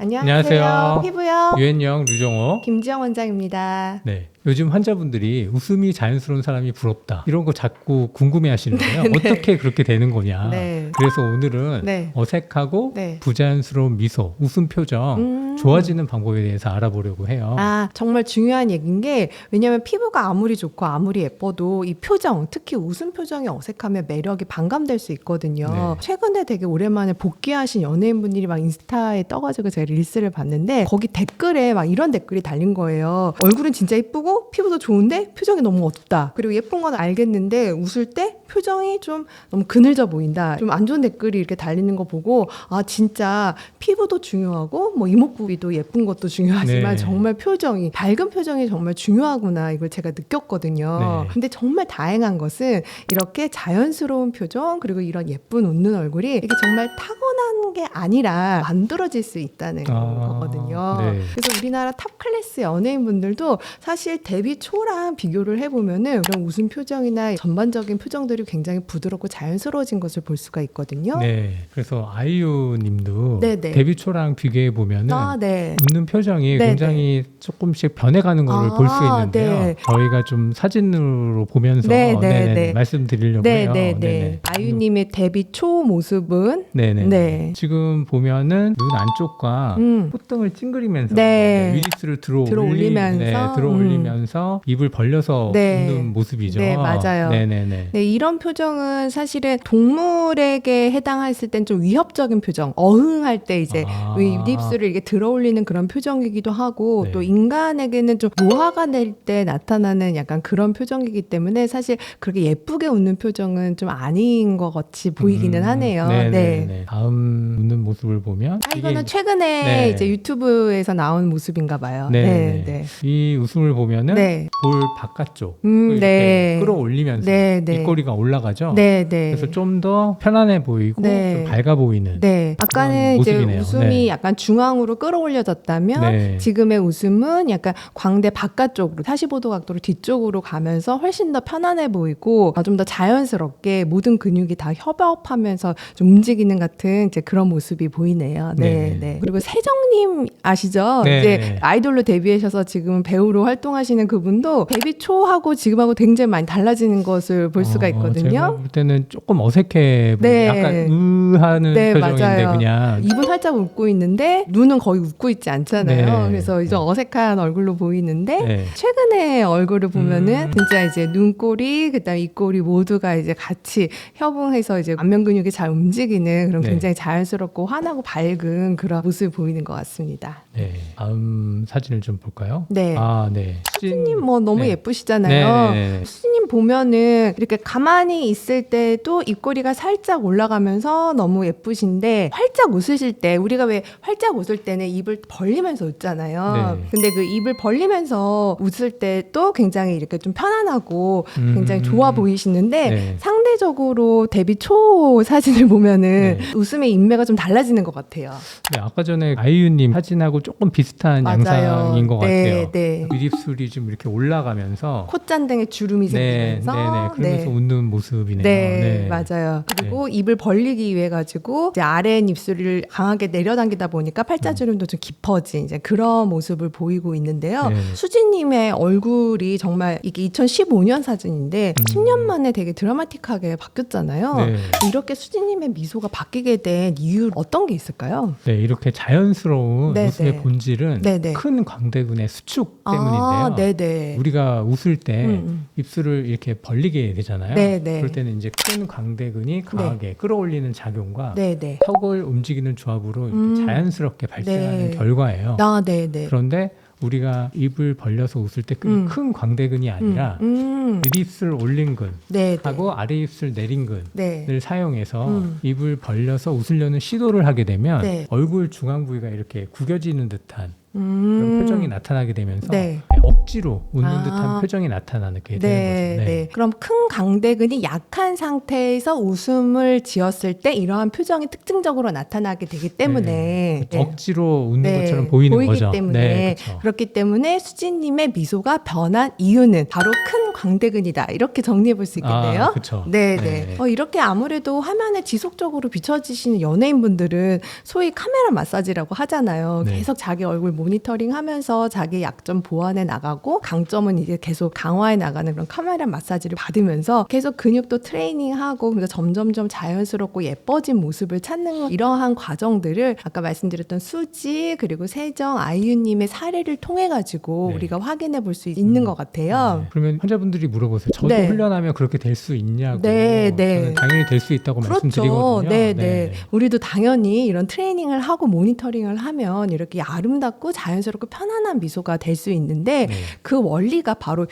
안녕하세요. 피부요. 유엔영 류정호. 김지영 원장입니다. 네. 요즘 환자분들이 웃음이 자연스러운 사람이 부럽다. 이런 거 자꾸 궁금해 하시는데요. 네. 어떻게 그렇게 되는 거냐. 네. 그래서 오늘은 네. 어색하고 네. 부자연스러운 미소, 웃음 표정 좋아지는 방법에 대해서 알아보려고 해요. 정말 중요한 얘기인 게 왜냐하면 피부가 아무리 좋고 아무리 예뻐도 이 표정, 특히 웃음 표정이 어색하면 매력이 반감될 수 있거든요. 네. 최근에 되게 오랜만에 복귀하신 연예인분들이 막 인스타에 떠가지고 제가 릴스를 봤는데 거기 댓글에 막 이런 댓글이 달린 거예요. 얼굴은 진짜 예쁘고 피부도 좋은데 표정이 너무 어둡다. 그리고 예쁜 건 알겠는데 웃을 때 표정이 좀 너무 그늘져 보인다. 좀 안 좋은 댓글이 이렇게 달리는 거 보고 진짜 피부도 중요하고 뭐 이목구비도 예쁜 것도 중요하지만 네. 정말 표정이 밝은 표정이 정말 중요하구나 이걸 제가 느꼈거든요. 네. 근데 정말 다행한 것은 이렇게 자연스러운 표정 그리고 이런 예쁜 웃는 얼굴이 이게 정말 타고난 게 아니라 만들어질 수 있다는 거거든요. 네. 그래서 우리나라 탑 클래스 연예인분들도 사실 데뷔 초랑 비교를 해보면은 이런 웃음 표정이나 전반적인 표정들이 굉장히 부드럽고 자연스러워진 것을 볼 수가 있거든요. 네. 그래서 아이유 님도 네네. 데뷔 초랑 비교해 보면은 네. 웃는 표정이 네네. 굉장히 조금씩 변해가는 걸 볼 수 있는데요. 네. 저희가 좀 사진으로 보면서 네네. 말씀드리려고 해요. 네네. 아이유님의 데뷔 초 모습은 네네. 네. 지금 보면은 눈 안쪽과 콧등을 찡그리면서 네. 위립술을 들어올리면서 들어올리면서 입을 벌려서 네. 웃는 모습이죠. 네, 맞아요. 네네네. 네, 이런 표정은 사실은 동물에게 해당했을 땐 좀 위협적인 표정, 어흥할 때 이제 립술을 이렇게 들어올리는 그런 표정이기도 하고 네. 또 인간에게는 좀 노화가 될 때 나타나는 약간 그런 표정이기 때문에 사실 그렇게 예쁘게 웃는 표정은 좀 아닌 것 같이 보이기는 하네요. 네네네. 네. 다음 웃는 모습을 보면 이거는 최근에 네. 이제 유튜브에서 나온 모습인가 봐요. 네네. 네. 이 웃음을 보면은 네. 볼 바깥쪽 이렇게 네. 끌어올리면서 네. 입꼬리가 올라가죠. 네. 그래서 좀 더 편안해 보이고 네. 좀 밝아 보이는 네. 아까는 이제 모습이네요. 웃음이 네. 약간 중앙으로 끌어올려졌다면 네. 지금의 웃음은 약간 광대 바깥쪽으로 45도 각도로 뒤쪽으로 가면서 훨씬 더 편안해 보이고 좀 더 자연스럽게 모든 근육이 다 협업하면서 좀 움직이는 같은 이제 그런 모습이 보이네요. 네. 네. 네. 그리고 세정님 아시죠? 네. 이제 아이돌로 데뷔하셔서 지금 배우로 활동하시는 그분도 데뷔 초하고 지금하고 굉장히 많이 달라지는 것을 볼 수가 제가 있거든요. 볼 때는 조금 어색해 보이고 네. 약간 하는 네, 표정인데 맞아요. 그냥 입은 살짝 웃고 있는데 눈은 거의 웃고 있지 않잖아요. 네. 그래서 좀 어색한 얼굴로 보이는데 네. 최근에 얼굴을 보면은 진짜 이제 눈꼬리 그다음에 입꼬리 모두가 이제 같이 협응해서 이제 안면 근육이 잘 움직이는 그런 네. 굉장히 자연스럽고 환하고 밝은 그런 모습이 보이는 것 같습니다. 네. 다음 사진을 좀 볼까요? 네. 네. 수진님 뭐 너무 네. 예쁘시잖아요. 네. 수진님 보면은 이렇게 가만히 있을 때도 입꼬리가 살짝 올라가면서 너무 예쁘신데 활짝 웃으실 때 우리가 왜 활짝 웃을 때는 입을 벌리면서 웃잖아요. 네. 근데 그 입을 벌리면서 웃을 때 또 굉장히 이렇게 좀 편안하고 굉장히 좋아 보이시는데 네. 상대적으로 데뷔 초 사진을 보면은 네. 웃음의 인매가 좀 달라지는 것 같아요. 네, 아까 전에 아이유님 사진하고 조금 비슷한 맞아요. 양상인 것 같아요. 네. 윗입술이 좀 이렇게 올라가면서 콧잔등에 주름이 네, 생기면서 그러면서 웃는 모습이네요. 네, 맞아요. 그리고 입을 벌리기 위해 가지고 이제 아래 입술을 강하게 내려당기다 보니까 팔자주름도 좀 깊어진 이제 그런 모습을 보이고 있는데요. 네. 수진님의 얼굴이 정말 이게 2015년 사진인데 10년 만에 되게 드라마틱하게 바뀌었잖아요. 네. 이렇게 수진님의 미소가 바뀌게 된 이유 어떤 게 있을까요? 네, 이렇게 자연스러운 네, 웃음의 네. 본질은 네, 네. 큰 광대근의 수축 때문인데요. 네네. 우리가 웃을 때 음. 입술을 이렇게 벌리게 되잖아요. 네, 네. 그럴 때는 이제 큰 광대근이 강하게 끌어올리는 작용과 네네. 턱을 움직이는 조합으로 이렇게 자연스럽게 발생하는 네. 결과예요. 네네. 그런데 우리가 입을 벌려서 웃을 때 큰 광대근이 아니라 윗입술 올린 근하고 네네. 아래 입술 내린 근을 네. 사용해서 입을 벌려서 웃으려는 시도를 하게 되면 네. 얼굴 중앙 부위가 이렇게 구겨지는 듯한 그런 표정이 나타나게 되면서 네. 억지로 웃는 아. 듯한 표정이 나타나게 되는 네, 거죠. 네. 그럼 큰 광대근이 약한 상태에서 웃음을 지었을 때 이러한 표정이 특징적으로 나타나게 되기 때문에 네. 억지로 웃는 네, 것처럼 보이는 보이기 거죠. 때문에 네, 그렇죠. 그렇기 때문에 수지님의 미소가 변한 이유는 바로 큰 광대근이다. 이렇게 정리해 볼 수 있겠네요. 아, 그렇죠. 네, 네. 이렇게 아무래도 화면에 지속적으로 비춰지시는 연예인분들은 소위 카메라 마사지라고 하잖아요. 네. 계속 자기 얼굴 모니터링하면서 자기 약점 보완해 나가고 강점은 이제 계속 강화해 나가는 그런 카메라 마사지를 받으면서 계속 근육도 트레이닝하고 그래서 점점점 자연스럽고 예뻐진 모습을 찾는 이러한 과정들을 아까 말씀드렸던 수지 그리고 세정 아이유님의 사례를 통해 가지고 네. 우리가 확인해 볼 수 있는 것 같아요. 그러면 환자분들이 물어보세요. 저도 네. 훈련하면 그렇게 될 수 있냐고. 네, 네. 저는 당연히 될 수 있다고 말씀드리거든요. 네, 네. 우리도 당연히 이런 트레이닝을 하고 모니터링을 하면 이렇게 아름답고 자연스럽고 편안한 미소가 될 수 있는데 네. 그 원리가 바로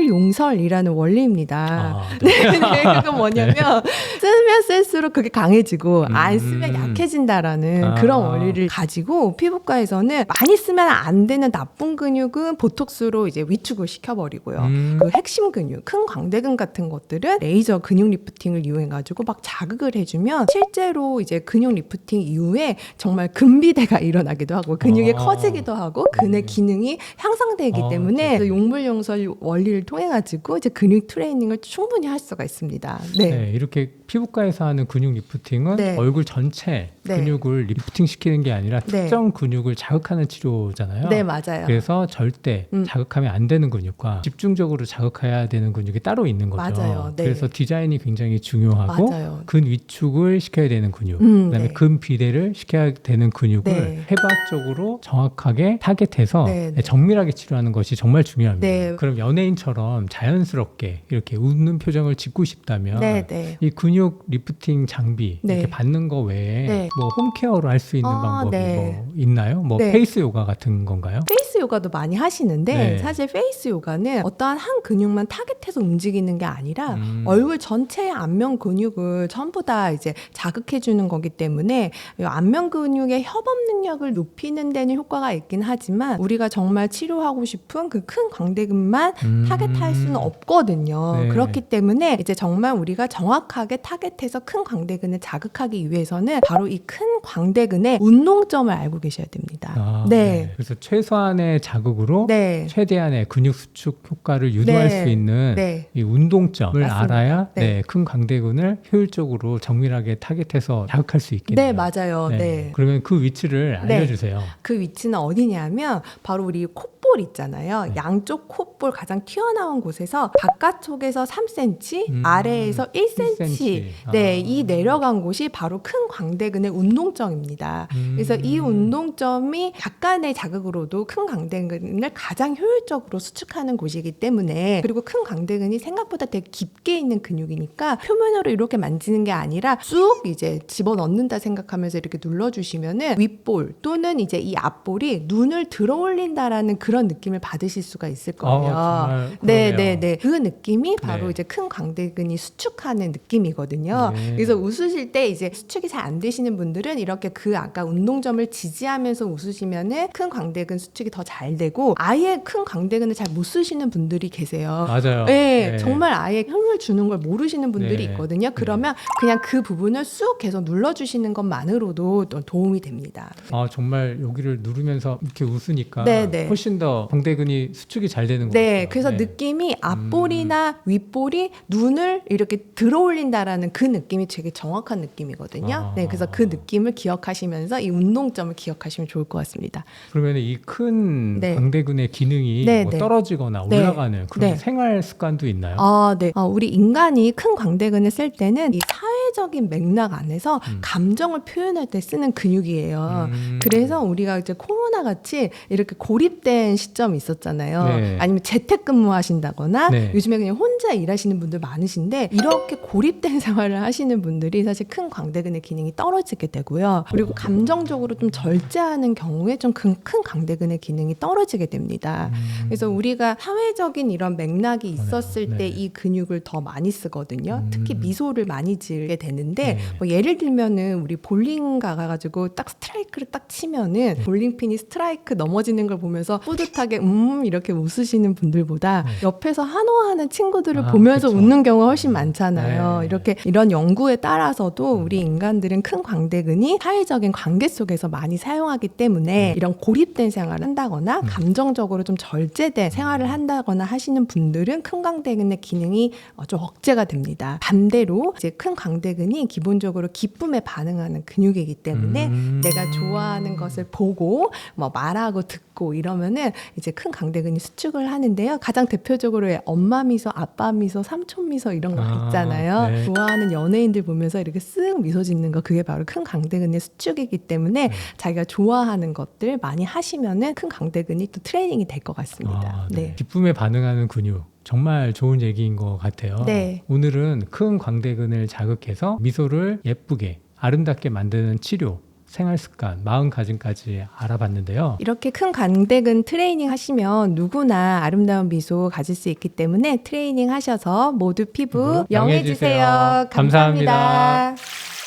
용불용설이라는 원리입니다. 아, 네, 네. 그건 뭐냐면 쓰면 쓸수록 그게 강해지고 안 쓰면 음. 약해진다라는 아. 그런 원리를 가지고 피부과에서는 많이 쓰면 안 되는 나쁜 근육은 보톡스로 이제 위축을 시켜버리고요. 그 핵심 근육, 큰 광대근 같은 것들은 레이저 근육 리프팅을 이용해가지고 막 자극을 해주면 실제로 이제 근육 리프팅 이후에 정말 근비대가 일어나기도 하고 근육이 아. 커지기도 하고 근의 기능이 향상되기 아, 때문에 네. 그 용불용설 원리를 통해 가지고 이제 근육 트레이닝을 충분히 할 수가 있습니다. 네. 네, 이렇게 피부과에서 하는 근육 리프팅은 네. 얼굴 전체 네. 근육을 리프팅 시키는 게 아니라 네. 특정 근육을 자극하는 치료잖아요. 네, 맞아요. 그래서 절대 자극하면 안 되는 근육과 집중적으로 자극해야 되는 근육이 따로 있는 거죠. 맞아요. 네. 그래서 디자인이 굉장히 중요하고 맞아요. 근 위축을 시켜야 되는 근육, 그다음에 네. 근 비대를 시켜야 되는 근육을 네. 해부학적으로 정확하게 타겟해서 네, 네. 정밀하게 치료하는 것이 정말 중요합니다. 네. 그럼 연예인처럼 자연스럽게 이렇게 웃는 표정을 짓고 싶다면 네, 네. 이 근육 리프팅 장비 네. 이렇게 받는 거 외에 네. 뭐 홈케어로 할 수 있는 아, 방법이 네. 뭐 있나요? 뭐 네. 페이스 요가 같은 건가요? 페이스 요가도 많이 하시는데 네. 사실 페이스 요가는 어떠한 한 근육만 타겟해서 움직이는 게 아니라 얼굴 전체의 안면 근육을 전부 다 이제 자극해 주는 거기 때문에 이 안면 근육의 협업 능력을 높이는 데는 효과가 있긴 하지만 우리가 정말 치료하고 싶은 그 큰 광대근만 타겟할 수는 없거든요. 네. 그렇기 때문에 이제 정말 우리가 정확하게 타겟해서 큰 광대근을 자극하기 위해서는 바로 이 큰 광대근의 운동점을 알고 계셔야 됩니다. 아, 네. 그래서 최소한의 자극으로 네. 최대한의 근육 수축 효과를 유도할 네. 수 있는 네. 이 운동점을 맞습니다. 알아야 네. 네, 큰 광대근을 효율적으로 정밀하게 타겟해서 자극할 수 있겠네요. 네, 맞아요. 네. 그러면 그 위치를 네. 알려주세요. 그 위치는 어디냐면 바로 우리 콧볼 있잖아요. 네. 양쪽 콧볼 가장 튀어나온 곳에서 바깥쪽에서 3cm, 아래에서 1cm. 1cm. 네, 아. 이 내려간 곳이 바로 큰 광대근의 운동점입니다. 그래서 이 운동점이 약간의 자극으로도 큰 광대근을 가장 효율적으로 수축하는 곳이기 때문에 그리고 큰 광대근이 생각보다 되게 깊게 있는 근육이니까 표면으로 이렇게 만지는 게 아니라 쑥 이제 집어넣는다 생각하면서 이렇게 눌러주시면은 윗볼 또는 이제 이 앞볼이 눈을 들어올린다라는 그런 느낌을 받으실 수가 있을 거예요. 정말 네, 그러네요. 네, 네. 그 느낌이 바로 네. 이제 큰 광대근이 수축하는 느낌이거든요. 네. 그래서 웃으실 때 이제 수축이 잘 안 되시는 분들은 이렇게 그 아까 운동점을 지지하면서 웃으시면은 큰 광대근 수축이 더 잘 되고 아예 큰 광대근을 잘 못 쓰시는 분들이 계세요. 맞아요. 네, 네. 정말 아예 힘을 주는 걸 모르시는 분들이 네. 있거든요. 그러면 그냥 그 부분을 쑥 계속 눌러주시는 것만으로도 또 도움이 됩니다. 아, 정말 여기를 누르면서 이렇게 웃으니까 네, 네. 훨씬 더 광대근이 수축이 잘 되는 것 네, 같아요. 그래서 네. 느낌이 앞볼이나 윗볼이 눈을 이렇게 들어올린다라는 그 느낌이 되게 정확한 느낌이거든요. 아. 네, 그래서 그 느낌을 기억하시면서 이 운동점을 기억하시면 좋을 것 같습니다. 그러면 이 큰 네. 광대근의 기능이 네, 뭐 네. 떨어지거나 네. 올라가는 그런 네. 생활 습관도 있나요? 아, 네. 우리 인간이 큰 광대근을 쓸 때는 이 사회적인 맥락 안에서 감정을 표현할 때 쓰는 근육이에요. 그래서 우리가 이제 코로나 같이 이렇게 고립된 시점이 있었잖아요. 네. 아니면 재택근무 하신다거나 네. 요즘에 그냥 혼자 일하시는 분들 많으신데 이렇게 고립된 생활을 하시는 분들이 사실 큰 광대근의 기능이 떨어지게 되고요. 그리고 감정적으로 좀 절제하는 경우에 좀 큰 광대근의 기능이 떨어지게 됩니다. 그래서 우리가 사회적인 이런 맥락이 있었을 네. 때 이 근육을 더 많이 쓰거든요. 특히 미소를 많이 지을 되는데 네. 뭐 예를 들면은 우리 볼링 가가지고 딱 스트라이크를 딱 치면은 볼링핀이 스트라이크 넘어지는 걸 보면서 뿌듯하게 이렇게 웃으시는 분들보다 네. 옆에서 한호하는 친구들을 아, 보면서 그쵸. 웃는 경우가 훨씬 많잖아요. 네. 이렇게 이런 연구에 따라서도 우리 인간들은 큰 광대근이 사회적인 관계 속에서 많이 사용하기 때문에 이런 고립된 생활을 한다거나 감정적으로 좀 절제된 생활을 한다거나 하시는 분들은 큰 광대근의 기능이 좀 억제가 됩니다. 반대로 이제 큰 광대근이 기본적으로 기쁨에 반응하는 근육이기 때문에 내가 좋아하는 것을 보고 뭐 말하고 듣고 이러면은 이제 큰 광대근이 수축을 하는데요. 가장 대표적으로 엄마 미소, 아빠 미소, 삼촌 미소 이런 거 있잖아요. 네. 좋아하는 연예인들 보면서 이렇게 쓱 미소 짓는 거 그게 바로 큰 광대근의 수축이기 때문에 자기가 좋아하는 것들 많이 하시면은 큰 광대근이 또 트레이닝이 될 것 같습니다. 네. 기쁨에 반응하는 근육. 정말 좋은 얘기인 것 같아요. 네. 오늘은 큰 광대근을 자극해서 미소를 예쁘게 아름답게 만드는 치료, 생활 습관, 마음가짐까지 알아봤는데요. 이렇게 큰 광대근 트레이닝 하시면 누구나 아름다운 미소 가질 수 있기 때문에 트레이닝 하셔서 모두 피부 영해지세요. 감사합니다. 감사합니다.